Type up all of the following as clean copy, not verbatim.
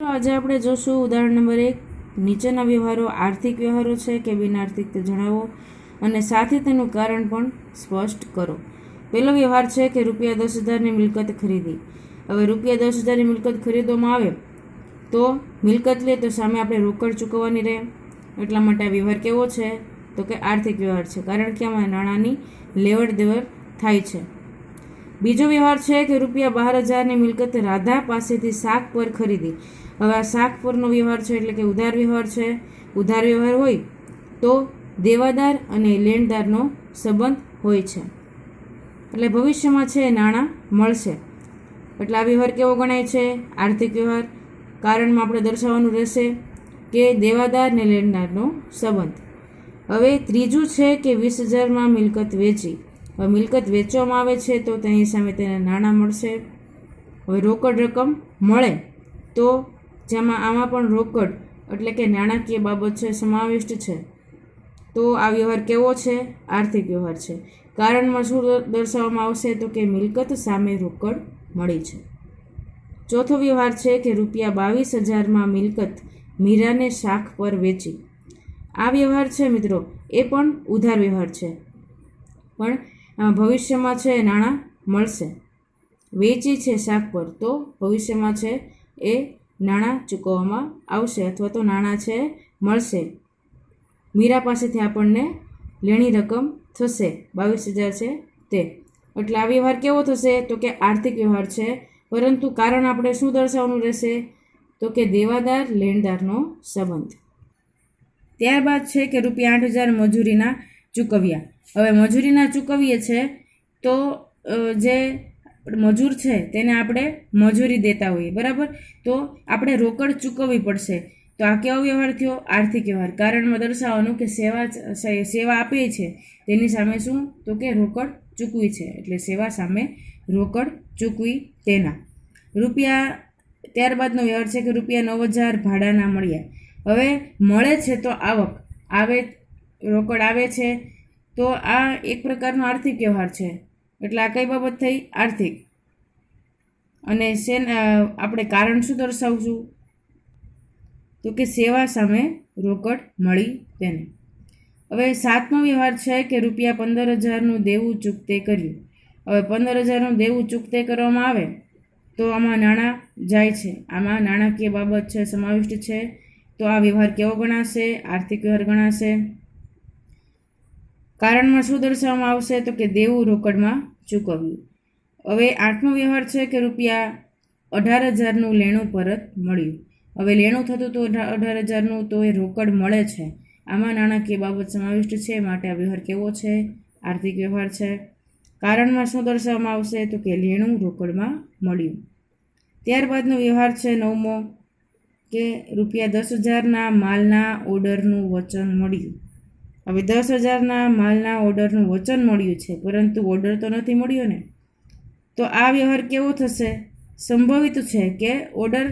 આજે આપણે જોશું ઉદાહરણ નંબર 1. નીચેના વ્યવહારો આર્થિક વ્યવહારો છે કે બિન આર્થિક તે જણાવો અને સાથે તેનું કારણ પણ સ્પષ્ટ કરો. પહેલો વ્યવહાર છે કે રૂપિયા 10,000ની મિલકત ખરીદી. હવે રૂપિયા 10,000ની મિલકત ખરીદવામાં આવે તો મિલકત લે તો સામે આપણે રોકડ ચૂકવવાની રહે. એટલા માટે આ વ્યવહાર કેવો છે? તો કે આર્થિક વ્યવહાર છે, કારણ કે આમાં નાણાંની લેવડ દેવડ થાય છે. બીજો વ્યવહાર છે કે રૂપિયા 12,000ની મિલકત રાધા પાસેથી શાક પર ખરીદી. હવે આ શાક પરનો વ્યવહાર છે એટલે કે ઉધાર વ્યવહાર છે. ઉધાર વ્યવહાર હોય તો દેવાદાર અને લેણદારનો સંબંધ હોય છે, એટલે ભવિષ્યમાં છે નાણાં મળશે. એટલે આ વ્યવહાર કેવો ગણાય છે? આર્થિક વ્યવહાર. કારણમાં આપણે દર્શાવવાનું રહેશે કે દેવાદાર અને લેણદારનો સંબંધ. હવે ત્રીજું છે કે 20,000માં મિલકત વેચી. હવે મિલકત વેચવામાં આવે છે તો તેની સામે તેને નાણાં મળશે. હવે રોકડ રકમ મળે તો જેમાં આમાં પણ રોકડ એટલે કે નાણાકીય બાબત છે સમાવિષ્ટ છે. તો આ વ્યવહાર કેવો છે? આર્થિક વ્યવહાર છે. કારણમાં શું દર્શાવવામાં આવશે? તો કે મિલકત સામે રોકડ મળી છે. ચોથો વ્યવહાર છે કે રૂપિયા 22,000માં મિલકત મીરાને શાખ પર વેચી. આ વ્યવહાર છે મિત્રો એ પણ ઉધાર વ્યવહાર છે, પણ ભવિષ્યમાં છે નાણાં મળશે. વેચી છે શાક પર તો ભવિષ્યમાં છે એ નાણાં ચૂકવવામાં આવશે અથવા તો નાણાં છે મળશે. મીરા પાસેથી આપણને લેણી રકમ થશે 22,000 છે તે. એટલે આ વ્યવહાર કેવો થશે? તો કે આર્થિક વ્યવહાર છે, પરંતુ કારણ આપણે શું દર્શાવવાનું રહેશે? તો કે દેવાદાર લેણદારનો સંબંધ. ત્યારબાદ છે કે રૂપિયા 8,000 મજૂરીના ચૂકવ્યા. હવે મજૂરીના ચૂકવીએ છે તો જે મજૂર છે તેને આપણે મજૂરી દેતા હોઈએ, બરાબર? તો આપણે રોકડ ચૂકવવી પડશે. તો આ કેવો વ્યવહાર થયો? આર્થિક વ્યવહાર. કારણમાં દર્શાવવાનું કે સેવા આપી છે તેની સામે શું? તો કે રોકડ ચૂકવી છે, એટલે સેવા સામે રોકડ ચૂકવી તેના રૂપિયા. ત્યારબાદનો વ્યવહાર છે કે રૂપિયા 9,000 ભાડાના મળ્યા. હવે મળે છે તો આવક આવે, રોકડ આવે છે, તો આ એક પ્રકારનો આર્થિક વ્યવહાર છે. એટલે આ કઈ બાબત થઈ? આર્થિક. અને આપણે કારણ શું દર્શાવશું? તો કે સેવા સામે રોકડ મળી તેને. હવે સાતમો વ્યવહાર છે કે રૂપિયા 15,000નું દેવું ચૂકતે કર્યું. હવે 15,000નું દેવું ચૂકતે કરવામાં આવે તો આમાં નાણાં જાય છે, આમાં નાણાકીય બાબત છે સમાવિષ્ટ છે. તો આ વ્યવહાર કેવો ગણાશે? આર્થિક વ્યવહાર ગણાશે. કારણમાં શું દર્શાવવામાં આવશે? તો કે દેવું રોકડમાં ચૂકવ્યું. હવે આઠમો વ્યવહાર છે કે રૂપિયા 18,000નું લેણું પરત મળ્યું. હવે લેણું થતું તો 18,000નું, તો એ રોકડ મળે છે, આમાં નાણાકીય બાબત સમાવિષ્ટ છે, માટે આ વ્યવહાર કેવો છે? આર્થિક વ્યવહાર છે. કારણમાં શું દર્શાવવામાં આવશે? તો કે લેણું રોકડમાં મળ્યું. ત્યારબાદનો વ્યવહાર છે નવમો કે રૂપિયા 10,000ના માલના ઓર્ડરનું વચન મળ્યું. હવે 10,000ના માલના ઓર્ડરનું વચન મળ્યું છે, પરંતુ ઓર્ડર તો નથી મળ્યો ને. તો આ વ્યવહાર કેવો થશે? સંભવિત છે કે ઓર્ડર,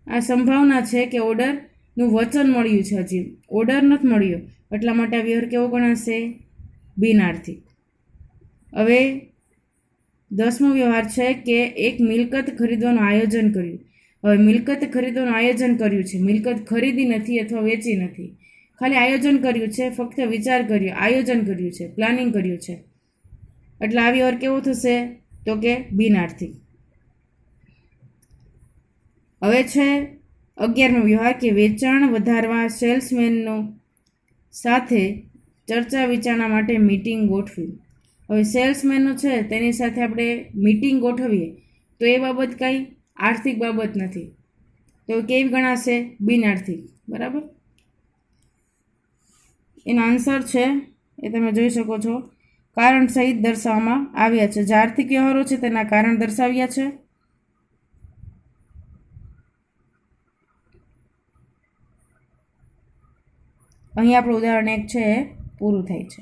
આ સંભાવના છે કે ઓર્ડરનું વચન મળ્યું છે, હજી ઓર્ડર નથી મળ્યો, એટલા માટે આ વ્યવહાર કેવો ગણાશે? બિન આર્થિક. હવે 10મો વ્યવહાર છે કે એક મિલકત ખરીદવાનું આયોજન કર્યું. હવે મિલકત ખરીદવાનું આયોજન કર્યું છે, મિલકત ખરીદી નથી અથવા વેચી નથી, ખાલી આયોજન કર્યું છે, ફક્ત વિચાર કર્યો, આયોજન કર્યું છે, પ્લાનિંગ કર્યું છે. એટલે આ વ્યવહાર કેવો થશે? તો કે બિન આર્થિક. હવે છે 11મો વ્યવહાર કે વેચાણ વધારવા સેલ્સમેનનો સાથે ચર્ચા વિચારણા માટે મીટિંગ ગોઠવી. હવે સેલ્સમેનો છે તેની સાથે આપણે મીટિંગ ગોઠવીએ તો એ બાબત કંઈ આર્થિક બાબત નથી, તો કેવી ગણાશે? બિન આર્થિક, બરાબર? એનો આન્સર છે એ તમે જોઈ શકો છો, કારણ સહિત દર્શાવવામાં આવ્યા છે. જે આર્થિક વ્યવહારો છે તેના કારણ દર્શાવ્યા છે. અહીં આપણું ઉદાહરણ 1 છે પૂરું થાય છે.